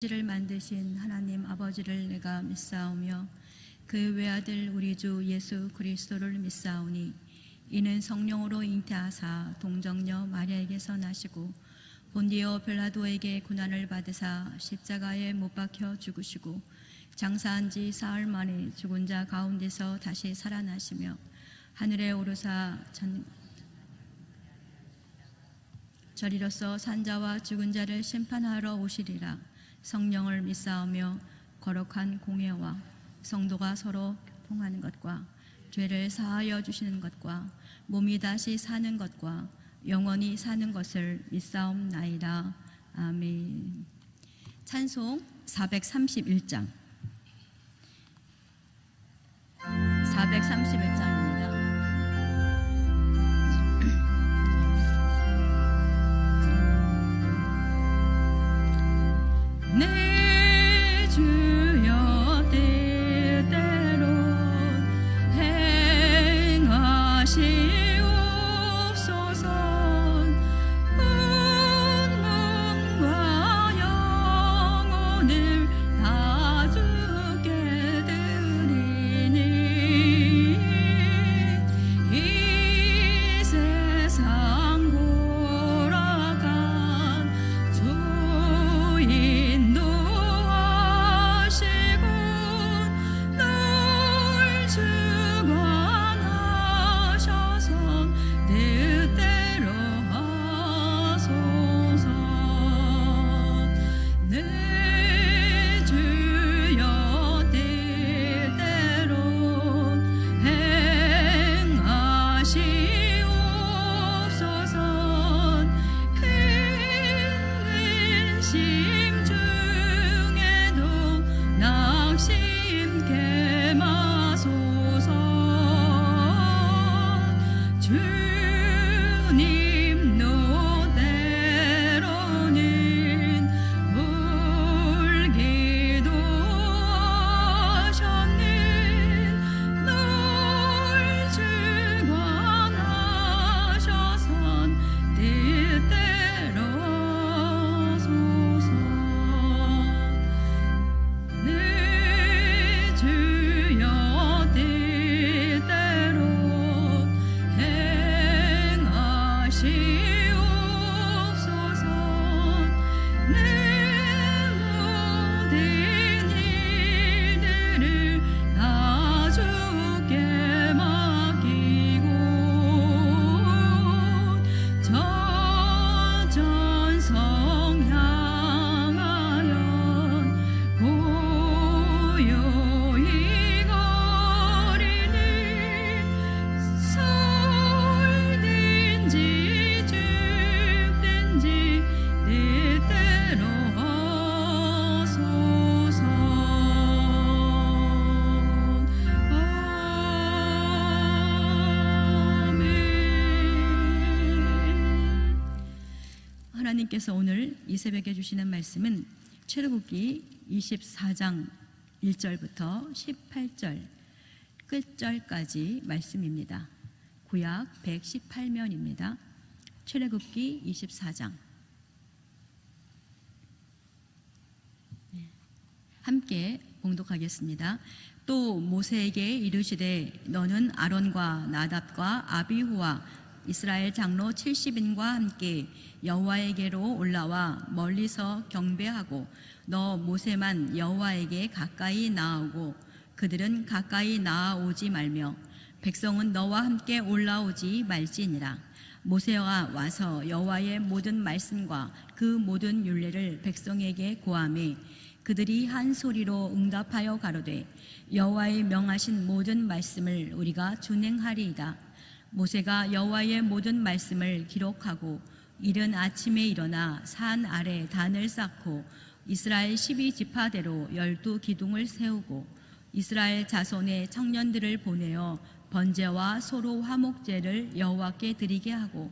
를 만드신 하나님 아버지를 내가 믿사오며 그 외아들 우리 주 예수 그리스도를 믿사오니 이는 성령으로 잉태하사 동정녀 마리아에게서 나시고 본디오 빌라도에게 고난을 받으사 십자가에 못 박혀 죽으시고 장사한 지 사흘 만에 죽은 자 가운데서 다시 살아나시며 하늘에 오르사 저리로서 산자와 죽은 자를 심판하러 오시리라. 성령을 믿사오며 거룩한 공예와 성도가 서로 교통하는 것과 죄를 사하여 주시는 것과 몸이 다시 사는 것과 영원히 사는 것을 믿사옵나이다. 아멘. 찬송 431장 431장입니다. 내 주여 때때로 행하시옵소서. 운명과 영혼을 다 주께 드리니 이 세상 돌아간 주인 하나님께서 오늘 이 새벽에 주시는 말씀은 출애굽기 24장 1절부터 18절 끝절까지 말씀입니다. 구약 118면입니다. 출애굽기 24장 함께 봉독하겠습니다. 또 모세에게 이르시되 너는 아론과 나답과 아비후와 이스라엘 장로 70인과 함께 여호와에게로 올라와 멀리서 경배하고 너 모세만 여호와에게 가까이 나아오고 그들은 가까이 나아오지 말며 백성은 너와 함께 올라오지 말지니라. 모세가 와서 여호와의 모든 말씀과 그 모든 율례를 백성에게 고하매 그들이 한 소리로 응답하여 가로되 여호와의 명하신 모든 말씀을 우리가 준행하리이다. 모세가 여호와의 모든 말씀을 기록하고 이른 아침에 일어나 산 아래 단을 쌓고 이스라엘 12지파대로 12기둥을 세우고 이스라엘 자손의 청년들을 보내어 번제와 소로 화목제를 여호와께 드리게 하고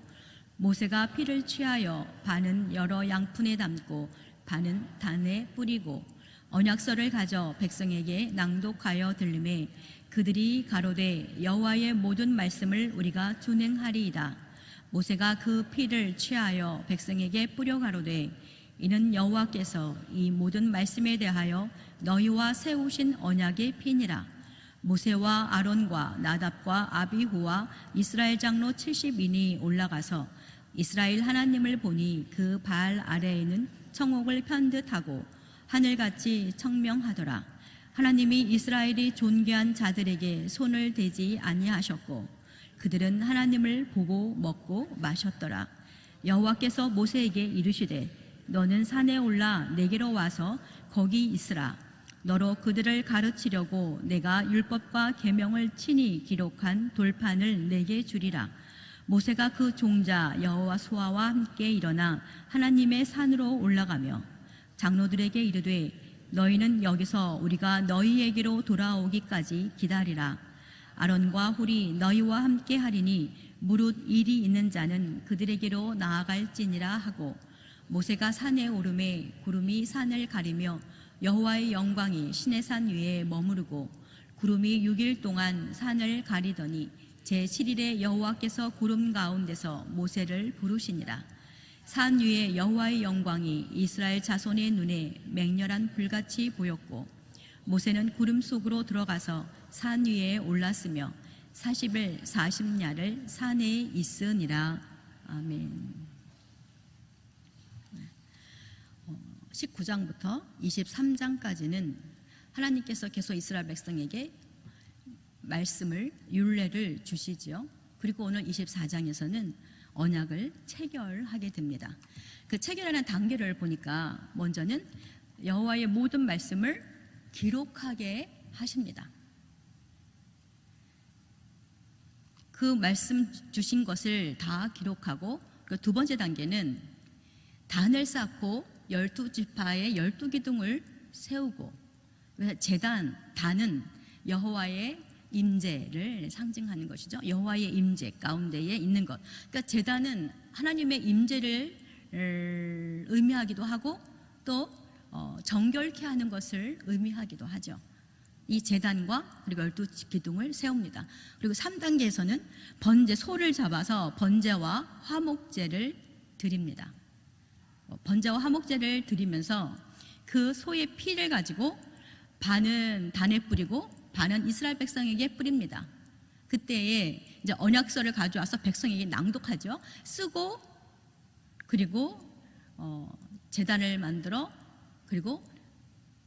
모세가 피를 취하여 반은 여러 양푼에 담고 반은 단에 뿌리고 언약서를 가져 백성에게 낭독하여 들리매 그들이 가로되 여호와의 모든 말씀을 우리가 준행하리이다. 모세가 그 피를 취하여 백성에게 뿌려 가로되 이는 여호와께서 이 모든 말씀에 대하여 너희와 세우신 언약의 피니라. 모세와 아론과 나답과 아비후와 이스라엘 장로 70인이 올라가서 이스라엘 하나님을 보니 그 발 아래에는 청옥을 편듯하고 하늘같이 청명하더라. 하나님이 이스라엘이 존귀한 자들에게 손을 대지 아니하셨고 그들은 하나님을 보고 먹고 마셨더라. 여호와께서 모세에게 이르시되 너는 산에 올라 내게로 와서 거기 있으라. 너로 그들을 가르치려고 내가 율법과 계명을 친히 기록한 돌판을 내게 주리라. 모세가 그 종자 여호수아와 함께 일어나 하나님의 산으로 올라가며 장로들에게 이르되 너희는 여기서 우리가 너희에게로 돌아오기까지 기다리라. 아론과 훌이 너희와 함께 하리니 무릇 일이 있는 자는 그들에게로 나아갈지니라 하고 모세가 산에 오르매 구름이 산을 가리며 여호와의 영광이 시내산 위에 머무르고 구름이 6일 동안 산을 가리더니 제7일에 여호와께서 구름 가운데서 모세를 부르시니라. 산 위에 여호와의 영광이 이스라엘 자손의 눈에 맹렬한 불같이 보였고 모세는 구름 속으로 들어가서 산 위에 올랐으며 40일 40야를 산에 있으니라. 아멘. 19장부터 23장까지는 하나님께서 계속 이스라엘 백성에게 말씀을 율례를 주시지요. 그리고 오늘 24장에서는 언약을 체결하게 됩니다. 그 체결하는 단계를 보니까 먼저는 여호와의 모든 말씀을 기록하게 하십니다. 그 말씀 주신 것을 다 기록하고 그 두 번째 단계는 단을 쌓고 12지파의 12기둥을 세우고 제단, 단은 여호와의 임재를 상징하는 것이죠. 여호와의 임재 가운데에 있는 것. 그러니까 제단은 하나님의 임재를 의미하기도 하고 또 정결케 하는 것을 의미하기도 하죠. 이 제단과 그리고 12기둥을 세웁니다. 그리고 3단계에서는 번제, 소를 잡아서 번제와 화목제를 드립니다. 번제와 화목제를 드리면서 그 소의 피를 가지고 반은 단에 뿌리고 반은 이스라엘 백성에게 뿌립니다. 그때에 이제 언약서를 가져와서 백성에게 낭독하죠. 쓰고 그리고 제단을 만들어 그리고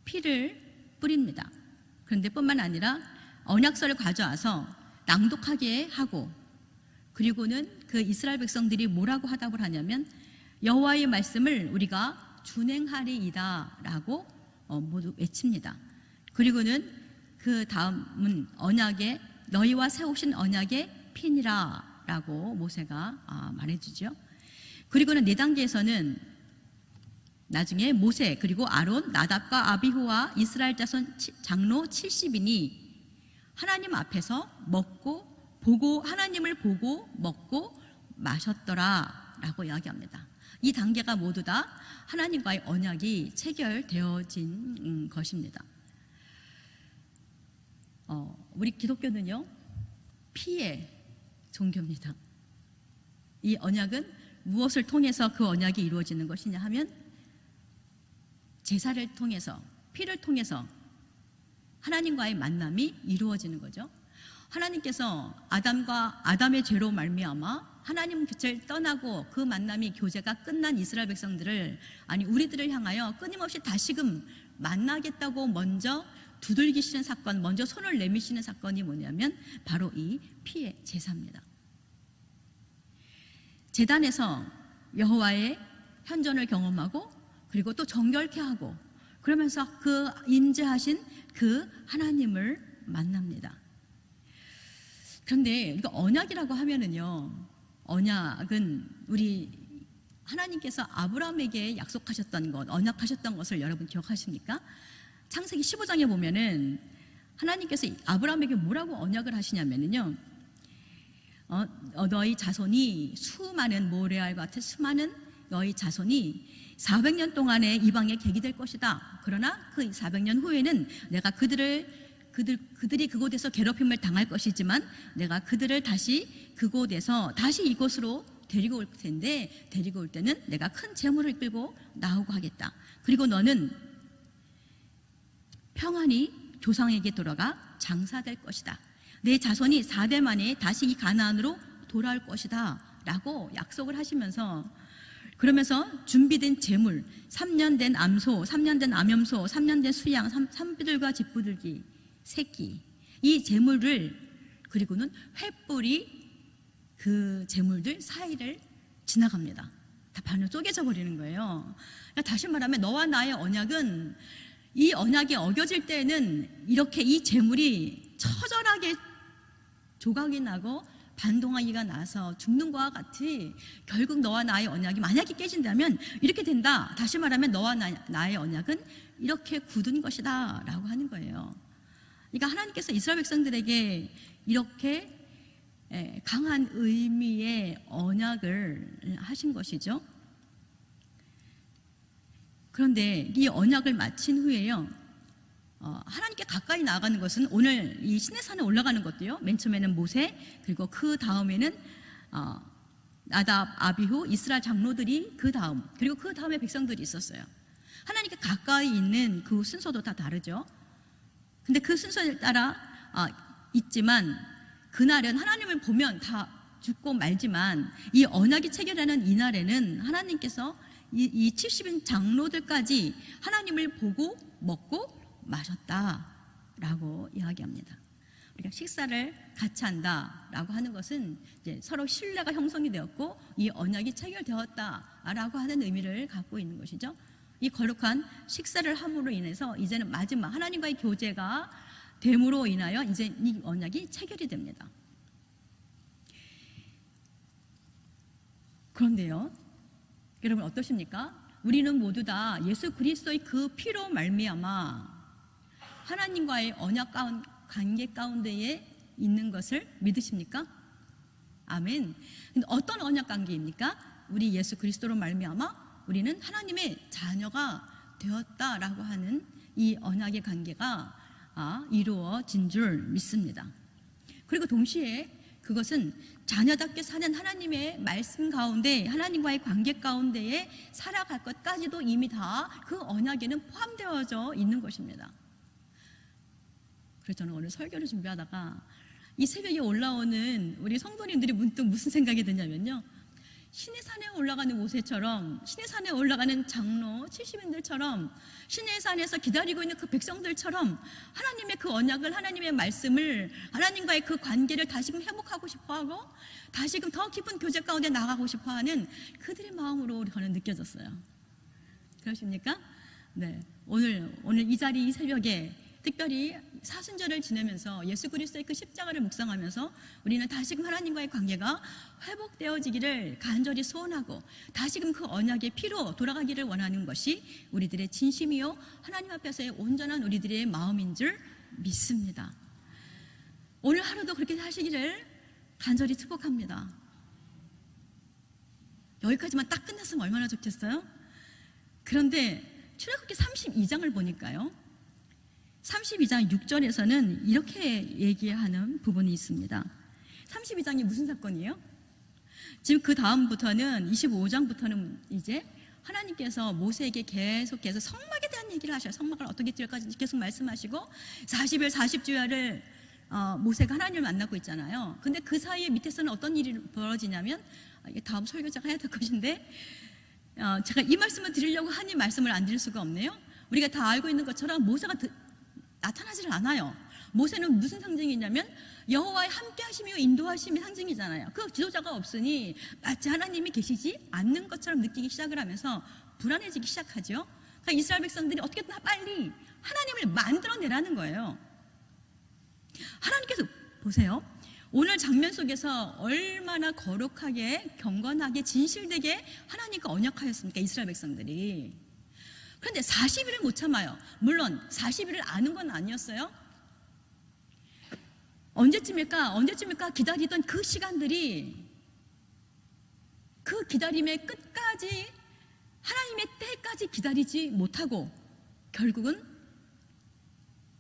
피를 뿌립니다. 그런데 뿐만 아니라 언약서를 가져와서 낭독하게 하고 그리고는 그 이스라엘 백성들이 뭐라고 화답을 하냐면 여호와의 말씀을 우리가 준행하리이다 라고 모두 외칩니다. 그리고는 그 다음은 언약의 너희와 세우신 언약의 피니라 라고 모세가 말해주죠. 그리고는 4단계에서는 나중에 모세 그리고 아론, 나답과 아비후와 이스라엘 자손 장로 70인이 하나님 앞에서 먹고 보고 하나님을 보고 먹고 마셨더라 라고 이야기합니다. 이 단계가 모두 다 하나님과의 언약이 체결되어진 것입니다. 우리 기독교는요 피의 종교입니다. 이 언약은 무엇을 통해서 그 언약이 이루어지는 것이냐 하면 제사를 통해서 피를 통해서 하나님과의 만남이 이루어지는 거죠. 하나님께서 아담의 죄로 말미암아 하나님 곁을 떠나고 그 만남이 교제가 끝난 이스라엘 백성들을 우리들을 향하여 끊임없이 다시금 만나겠다고 먼저 두들기시는 사건, 먼저 손을 내미시는 사건이 뭐냐면 바로 이 피의 제사입니다. 제단에서 여호와의 현존을 경험하고 그리고 또 정결케 하고 그러면서 그 임재하신 그 하나님을 만납니다. 그런데 이거 언약이라고 하면은요, 언약은 우리 하나님께서 아브라함에게 약속하셨던 것, 언약하셨던 것을 여러분 기억하십니까? 창세기 15장에 보면은 하나님께서 아브라함에게 뭐라고 언약을 하시냐면요, 너희 자손이 수많은 모래알과 같은 수많은 너희 자손이 400년 동안에 이방에 객이 될 것이다. 그러나 그 400년 후에는 내가 그들이 그곳에서 괴롭힘을 당할 것이지만 내가 그들을 다시 그곳에서 다시 이곳으로 데리고 올 텐데 데리고 올 때는 내가 큰 재물을 끌고 나오고 하겠다. 그리고 너는 평안히 조상에게 돌아가 장사될 것이다. 내 자손이 4대 만에 다시 이 가나안으로 돌아올 것이다 라고 약속을 하시면서, 그러면서 준비된 재물, 3년 된 암소, 3년 된 암염소, 3년 된 수양, 산비둘과 집부들기 새끼, 이 재물을, 그리고는 횃불이 그 재물들 사이를 지나갑니다. 다 반으로 쪼개져 버리는 거예요. 그러니까 다시 말하면 너와 나의 언약은, 이 언약이 어겨질 때는 이렇게 이 재물이 처절하게 조각이 나고 반동하기가 나서 죽는 것과 같이 결국 너와 나의 언약이 만약에 깨진다면 이렇게 된다. 다시 말하면 너와 나의 언약은 이렇게 굳은 것이다 라고 하는 거예요. 그러니까 하나님께서 이스라엘 백성들에게 이렇게 강한 의미의 언약을 하신 것이죠. 그런데 이 언약을 마친 후에요, 하나님께 가까이 나아가는 것은 오늘 이 시내산에 올라가는 것도요, 맨 처음에는 모세, 그리고 그 다음에는 나답, 아비후, 이스라엘 장로들이 그 다음, 그리고 그 다음에 백성들이 있었어요. 하나님께 가까이 있는 그 순서도 다 다르죠. 근데 그 순서에 따라 있지만, 그날은 하나님을 보면 다 죽고 말지만 이 언약이 체결하는 이날에는 하나님께서 이 70인 장로들까지 하나님을 보고 먹고 마셨다라고 이야기합니다. 우리가 식사를 같이 한다라고 하는 것은 이제 서로 신뢰가 형성이 되었고 이 언약이 체결되었다라고 하는 의미를 갖고 있는 것이죠. 이 거룩한 식사를 함으로 인해서 이제는 마지막 하나님과의 교제가 됨으로 인하여 이제 이 언약이 체결이 됩니다. 그런데요, 여러분 어떠십니까? 우리는 모두 다 예수 그리스도의 그 피로 말미암아 하나님과의 언약 관계 가운데에 있는 것을 믿으십니까? 아멘. 근데 어떤 언약 관계입니까? 우리 예수 그리스도로 말미암아 우리는 하나님의 자녀가 되었다라고 하는 이 언약의 관계가 이루어진 줄 믿습니다. 그리고 동시에 그것은 자녀답게 사는 하나님의 말씀 가운데, 하나님과의 관계 가운데에 살아갈 것까지도 이미 다 그 언약에는 포함되어져 있는 것입니다. 그래서 저는 오늘 설교를 준비하다가 이 새벽에 올라오는 우리 성도님들이 문득 무슨 생각이 드냐면요, 신의 산에 올라가는 모세처럼, 신의 산에 올라가는 장로 70인들처럼, 신의 산에서 기다리고 있는 그 백성들처럼 하나님의 그 언약을, 하나님의 말씀을, 하나님과의 그 관계를 다시금 회복하고 싶어하고 다시금 더 깊은 교제 가운데 나가고 싶어하는 그들의 마음으로 저는 느껴졌어요. 그러십니까? 네, 오늘 이 자리, 이 새벽에 특별히 사순절을 지내면서 예수 그리스도의 그 십자가를 묵상하면서 우리는 다시금 하나님과의 관계가 회복되어지기를 간절히 소원하고 다시금 그 언약의 피로 돌아가기를 원하는 것이 우리들의 진심이요 하나님 앞에서의 온전한 우리들의 마음인 줄 믿습니다. 오늘 하루도 그렇게 하시기를 간절히 축복합니다. 여기까지만 딱 끝났으면 얼마나 좋겠어요? 그런데 출애굽기 32장을 보니까요, 32장 6절에서는 이렇게 얘기하는 부분이 있습니다. 32장이 무슨 사건이에요? 지금 그 다음부터는 25장부터는 이제 하나님께서 모세에게 계속해서 성막에 대한 얘기를 하셔요. 성막을 어떻게 지을까지 계속 말씀하시고 40일 40주야를 모세가 하나님을 만나고 있잖아요. 근데 그 사이에 밑에서는 어떤 일이 벌어지냐면, 이게 다음 설교자가 해야 될 것인데 제가 이 말씀을 드리려고 하니 말씀을 안 드릴 수가 없네요. 우리가 다 알고 있는 것처럼 모세가 나타나지를 않아요. 모세는 무슨 상징이냐면 여호와의 함께 하심이요 인도하심의 상징이잖아요. 그 지도자가 없으니 마치 하나님이 계시지 않는 것처럼 느끼기 시작을 하면서 불안해지기 시작하죠. 그러니까 이스라엘 백성들이 어떻게든 빨리 하나님을 만들어내라는 거예요. 하나님께서 보세요, 오늘 장면 속에서 얼마나 거룩하게 경건하게 진실되게 하나님과 언약하였습니까, 이스라엘 백성들이. 그런데 40일을 못 참아요. 물론 40일을 아는 건 아니었어요. 언제쯤일까 기다리던 그 시간들이, 그 기다림의 끝까지, 하나님의 때까지 기다리지 못하고 결국은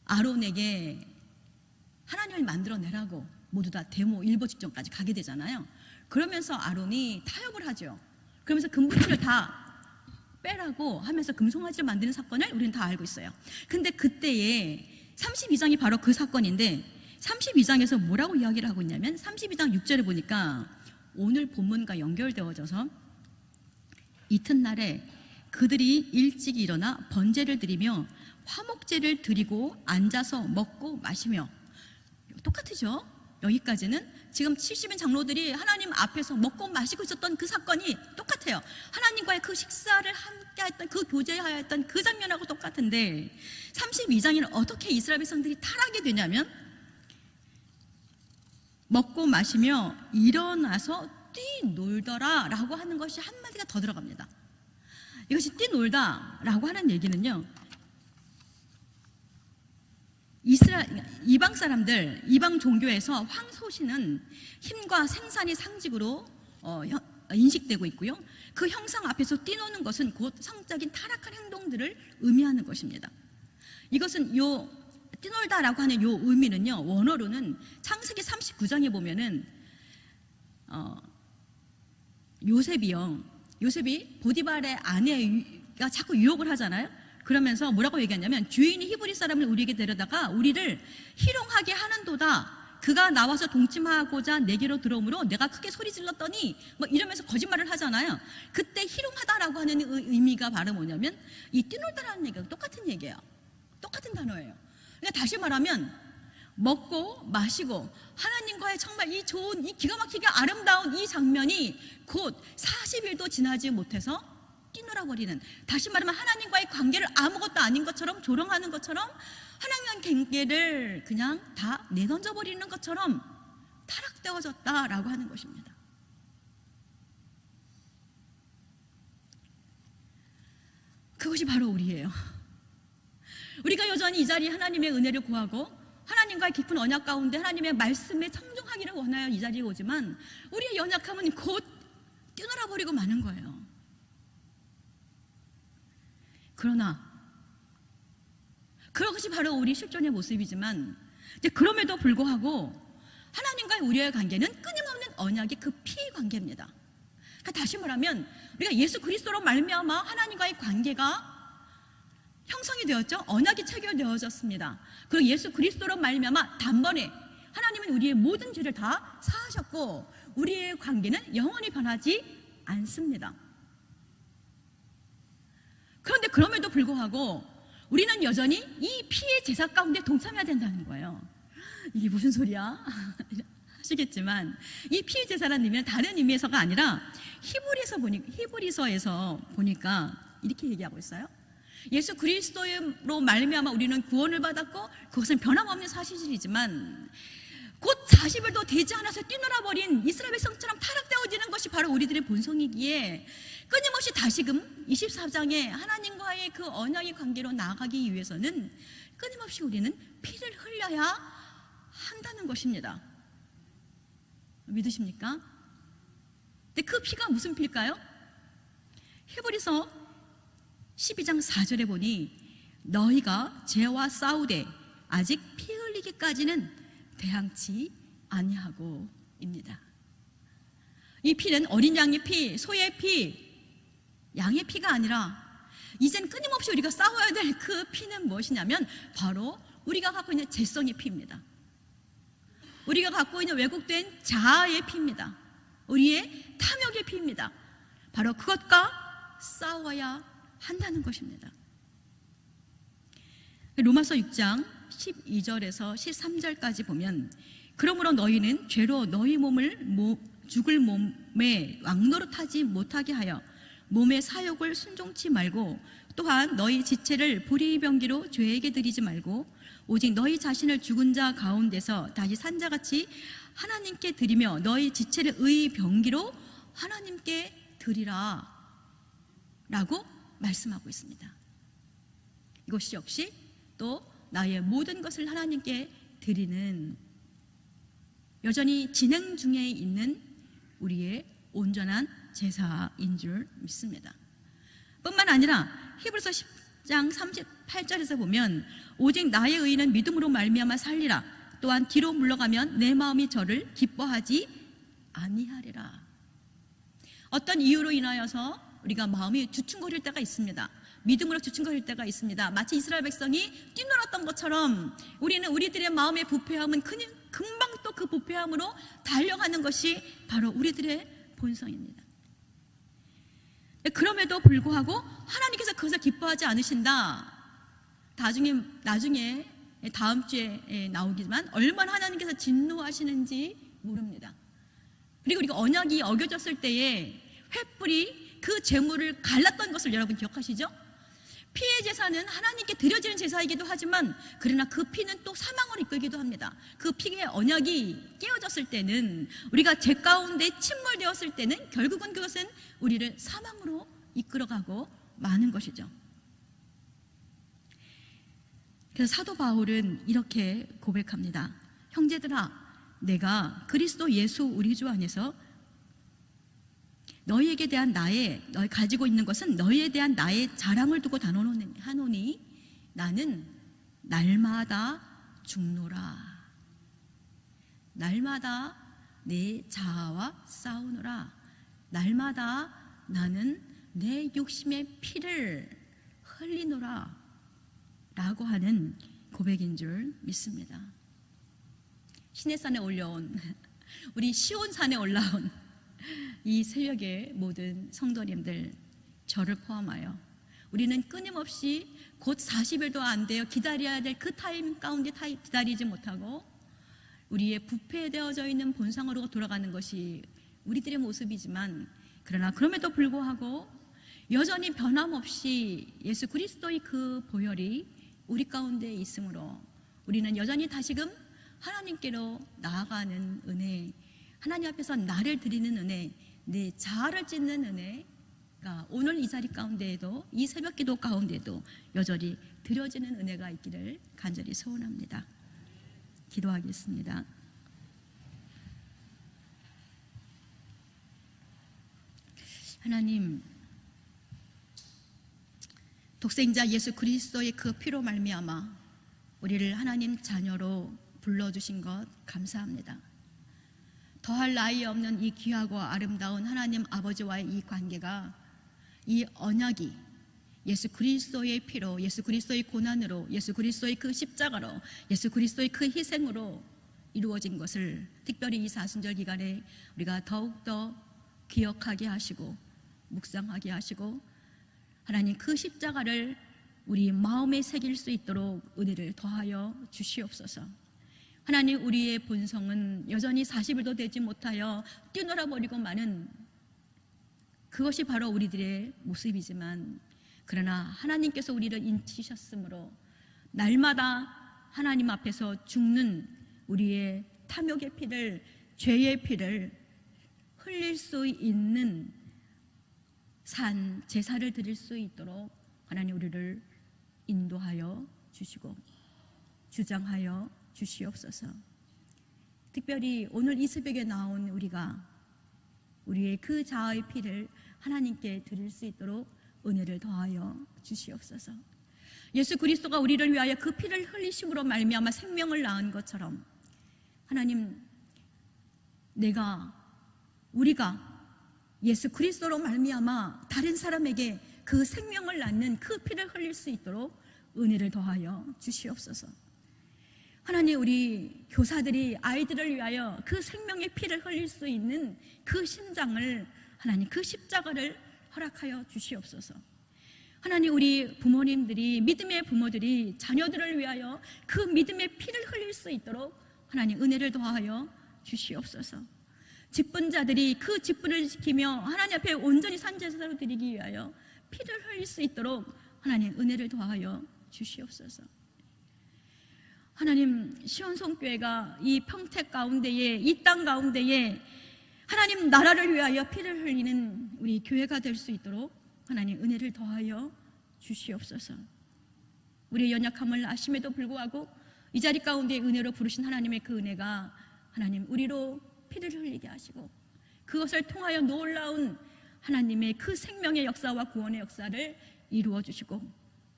아론에게 하나님을 만들어내라고 모두 다 데모 일보 직전까지 가게 되잖아요. 그러면서 아론이 타협을 하죠. 그러면서 금붙이를 다 빼라고 하면서 금송아지를 만드는 사건을 우리는 다 알고 있어요. 근데 그때에 32장이 바로 그 사건인데 32장에서 뭐라고 이야기를 하고 있냐면 32장 6절에 보니까 오늘 본문과 연결되어져서 이튿날에 그들이 일찍 일어나 번제를 드리며 화목제를 드리고 앉아서 먹고 마시며, 똑같으죠? 여기까지는 지금 70인 장로들이 하나님 앞에서 먹고 마시고 있었던 그 사건이 똑같아요. 하나님과의 그 식사를 함께 했던, 그 교제하였던 그 장면하고 똑같은데 32장에는 어떻게 이스라엘 백성들이 타락이 되냐면 먹고 마시며 일어나서 뛰놀더라 라고 하는 것이 한마디가 더 들어갑니다. 이것이 뛰놀다 라고 하는 얘기는요, 이방 사람들, 이방 종교에서 황소신은 힘과 생산이 상징으로 인식되고 있고요, 그 형상 앞에서 뛰노는 것은 곧 성적인 타락한 행동들을 의미하는 것입니다. 이것은 뛰놀다라고 하는 요 의미는요, 원어로는 창세기 39장에 보면은 요셉이 보디발의 아내가 자꾸 유혹을 하잖아요. 그러면서 뭐라고 얘기하냐면 주인이 히브리 사람을 우리에게 데려다가 우리를 희롱하게 하는도다. 그가 나와서 동침하고자 내게로 들어오므로 내가 크게 소리 질렀더니 뭐 이러면서 거짓말을 하잖아요. 그때 희롱하다라고 하는 의미가 바로 뭐냐면 이 뛰놀다라는 얘기가 똑같은 얘기예요. 똑같은 단어예요. 그러니까 다시 말하면 먹고 마시고 하나님과의 정말 이 좋은, 이 기가 막히게 아름다운 이 장면이 곧 40일도 지나지 못해서 뛰놀아버리는, 다시 말하면 하나님과의 관계를 아무것도 아닌 것처럼 조롱하는 것처럼 하나님과의 관계를 그냥 다 내던져버리는 것처럼 타락되어졌다라고 하는 것입니다. 그것이 바로 우리예요. 우리가 여전히 이 자리에 하나님의 은혜를 구하고 하나님과의 깊은 언약 가운데 하나님의 말씀에 청종하기를 원하여 이 자리에 오지만 우리의 연약함은 곧 뛰놀아버리고 마는 거예요. 그러나 그것이 바로 우리 실존의 모습이지만 그럼에도 불구하고 하나님과의 우리의 관계는 끊임없는 언약의 그 피의 관계입니다. 그러니까 다시 말하면 우리가 예수 그리스도로 말미암아 하나님과의 관계가 형성이 되었죠. 언약이 체결되어졌습니다. 그리고 예수 그리스도로 말미암아 단번에 하나님은 우리의 모든 죄를 다 사하셨고 우리의 관계는 영원히 변하지 않습니다. 그런데 그럼에도 불구하고 우리는 여전히 이 피의 제사 가운데 동참해야 된다는 거예요. 이게 무슨 소리야? 하시겠지만 이 피의 제사라는 의미는 다른 의미에서가 아니라 히브리서에서 보니까 이렇게 얘기하고 있어요. 예수 그리스도로 말미암아 우리는 구원을 받았고 그것은 변함없는 사실이지만 곧 40일도 되지 않아서 뛰놀아버린 이스라엘 백성처럼 타락되어지는 것이 바로 우리들의 본성이기에 끊임없이 다시금 24장에 하나님과의 그 언약의 관계로 나아가기 위해서는 끊임없이 우리는 피를 흘려야 한다는 것입니다. 믿으십니까? 근데 그 피가 무슨 피일까요? 히브리서 12장 4절에 보니 너희가 죄와 싸우되 아직 피 흘리기까지는 대항치 아니하고 입니다. 이 피는 어린 양의 피, 소의 피, 양의 피가 아니라 이젠 끊임없이 우리가 싸워야 될 그 피는 무엇이냐면 바로 우리가 갖고 있는 죄성의 피입니다. 우리가 갖고 있는 왜곡된 자아의 피입니다. 우리의 탐욕의 피입니다. 바로 그것과 싸워야 한다는 것입니다. 로마서 6장 12절에서 13절까지 보면 그러므로 너희는 죄로 너희 몸을 죽을 몸에 왕노릇하지 못하게 하여 몸의 사욕을 순종치 말고 또한 너희 지체를 불의의 병기로 죄에게 드리지 말고 오직 너희 자신을 죽은 자 가운데서 다시 산 자같이 하나님께 드리며 너희 지체를 의의 병기로 하나님께 드리라 라고 말씀하고 있습니다. 이것이 역시 또 나의 모든 것을 하나님께 드리는 여전히 진행 중에 있는 우리의 온전한 제사인 줄 믿습니다. 뿐만 아니라 히브리서 10장 38절에서 보면 오직 나의 의는 믿음으로 말미암아 살리라 또한 뒤로 물러가면 내 마음이 저를 기뻐하지 아니하리라. 어떤 이유로 인하여서 우리가 마음이 주춤거릴 때가 있습니다. 믿음으로 주춤거릴 때가 있습니다. 마치 이스라엘 백성이 뛰놀았던 것처럼 우리들의 마음의 부패함은 그냥 금방 또 그 부패함으로 달려가는 것이 바로 우리들의 본성입니다. 그럼에도 불구하고 하나님께서 그것을 기뻐하지 않으신다. 나중에 다음 주에 나오겠지만 얼마나 하나님께서 진노하시는지 모릅니다. 그리고 우리가 언약이 어겨졌을 때에 횃불이 그 제물을 갈랐던 것을 여러분 기억하시죠? 피의 제사는 하나님께 드려지는 제사이기도 하지만 그러나 그 피는 또 사망으로 이끌기도 합니다. 그 피의 언약이 깨어졌을 때는, 우리가 죄 가운데 침몰되었을 때는 결국은 그것은 우리를 사망으로 이끌어가고 마는 것이죠. 그래서 사도 바울은 이렇게 고백합니다. 형제들아, 내가 그리스도 예수 우리 주 안에서 너희에게 대한 너희 가지고 있는 것은 너희에 대한 나의 자랑을 두고 하노니 나는 날마다 죽노라. 날마다 내 자아와 싸우노라. 날마다 나는 내 욕심의 피를 흘리노라 라고 하는 고백인 줄 믿습니다. 시내산에 올려온, 우리 시온산에 올라온 이 새벽의 모든 성도님들, 저를 포함하여 우리는 끊임없이 곧 40일도 안 돼요. 기다려야 될 그 타임 가운데 기다리지 못하고 우리의 부패되어져 있는 본성으로 돌아가는 것이 우리들의 모습이지만, 그러나 그럼에도 불구하고 여전히 변함없이 예수 그리스도의 그 보혈이 우리 가운데 있으므로 우리는 여전히 다시금 하나님께로 나아가는 은혜, 하나님 앞에서 나를 드리는 은혜, 내 자아를 찢는 은혜가 오늘 이 자리 가운데에도, 이 새벽 기도 가운데에도 여전히 드려지는 은혜가 있기를 간절히 소원합니다. 기도하겠습니다. 하나님, 독생자 예수 그리스도의 그 피로 말미암아 우리를 하나님 자녀로 불러주신 것 감사합니다. 더할 나위 없는 이 귀하고 아름다운 하나님 아버지와의 이 관계가, 이 언약이 예수 그리스도의 피로, 예수 그리스도의 고난으로, 예수 그리스도의 그 십자가로, 예수 그리스도의 그 희생으로 이루어진 것을 특별히 이 사순절 기간에 우리가 더욱더 기억하게 하시고 묵상하게 하시고, 하나님 그 십자가를 우리 마음에 새길 수 있도록 은혜를 더하여 주시옵소서. 하나님, 우리의 본성은 여전히 40일도 되지 못하여 뛰놀아 버리고 마는 그것이 바로 우리들의 모습이지만, 그러나 하나님께서 우리를 인치셨으므로 날마다 하나님 앞에서 죽는 우리의 탐욕의 피를, 죄의 피를 흘릴 수 있는 제사를 드릴 수 있도록 하나님 우리를 인도하여 주시고 주장하여 주시옵소서. 특별히 오늘 이 새벽에 나온 우리가 우리의 그 자아의 피를 하나님께 드릴 수 있도록 은혜를 더하여 주시옵소서. 예수 그리스도가 우리를 위하여 그 피를 흘리심으로 말미암아 생명을 낳은 것처럼, 하나님, 우리가 예수 그리스도로 말미암아 다른 사람에게 그 생명을 낳는 그 피를 흘릴 수 있도록 은혜를 더하여 주시옵소서. 하나님, 우리 교사들이 아이들을 위하여 그 생명의 피를 흘릴 수 있는 그 심장을, 하나님 그 십자가를 허락하여 주시옵소서. 하나님, 우리 부모님들이, 믿음의 부모들이 자녀들을 위하여 그 믿음의 피를 흘릴 수 있도록 하나님 은혜를 더하여 주시옵소서. 직분자들이 그 직분을 지키며 하나님 앞에 온전히 산제사로 드리기 위하여 피를 흘릴 수 있도록 하나님 은혜를 더하여 주시옵소서. 하나님, 시온성교회가 이 평택 가운데에, 이 땅 가운데에 하나님 나라를 위하여 피를 흘리는 우리 교회가 될 수 있도록 하나님 은혜를 더하여 주시옵소서. 우리의 연약함을 아심에도 불구하고 이 자리 가운데 은혜로 부르신 하나님의 그 은혜가 하나님 우리로 피를 흘리게 하시고, 그것을 통하여 놀라운 하나님의 그 생명의 역사와 구원의 역사를 이루어 주시고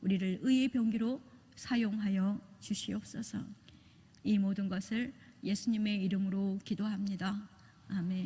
우리를 의의 병기로 사용하여 주시옵소서. 이 모든 것을 예수님의 이름으로 기도합니다. 아멘.